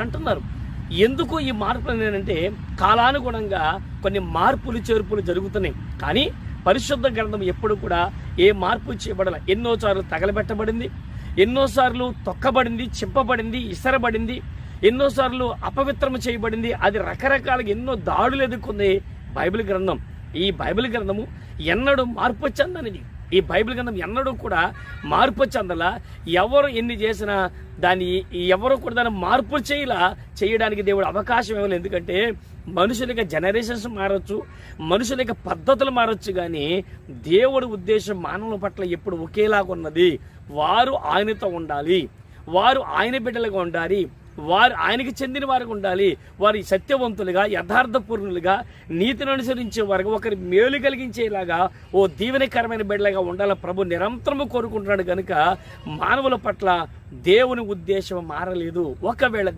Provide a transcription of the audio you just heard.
అంటున్నారు. ఎందుకు ఈ మార్పులు ఏంటంటే కాలానుగుణంగా కొన్ని మార్పులు చేర్పులు జరుగుతున్నాయి. కానీ పరిశుద్ధ గ్రంథం ఎప్పుడు కూడా ఏ మార్పు చేయబడాలి. ఎన్నోసార్లు తగలబెట్టబడింది, ఎన్నోసార్లు తొక్కబడింది, చింపబడింది, ఇసరబడింది, ఎన్నోసార్లు అపవిత్రం చేయబడింది. అది రకరకాలుగా ఎన్నో దాడులు ఎదుర్కొంది బైబిల్ గ్రంథం. ఈ బైబిల్ గ్రంథము ఎన్నడూ మార్పు చెందనిది. ఈ బైబిల్ గ్రంథం ఎన్నడూ కూడా మార్పు చెందలా. ఎవరు ఎన్ని చేసినా దాన్ని ఎవరు కూడా దాన్ని మార్పు చేయడానికి దేవుడు అవకాశం ఇవ్వలేదు. ఎందుకంటే మనుషుల యొక్క జనరేషన్స్ మారచ్చు, మనుషుల యొక్క పద్ధతులు మారచ్చు, కానీ దేవుడి ఉద్దేశం మానవుల పట్ల ఎప్పుడు ఒకేలాగా ఉన్నది. వారు ఆయనతో ఉండాలి, వారు ఆయన బిడ్డలుగా ఉండాలి, వారు ఆయనకి చెందిన వారికి ఉండాలి, వారి సత్యవంతులుగా, యథార్థపూర్ణులుగా, నీతిని అనుసరించే వారికి ఒకరి మేలు కలిగించేలాగా ఓ దీవెనకరమైన బిడ్డలుగా ఉండాలని ప్రభు నిరంతరము కోరుకుంటున్నాడు. కనుక మానవుల పట్ల దేవుని ఉద్దేశం మారలేదు. ఒకవేళ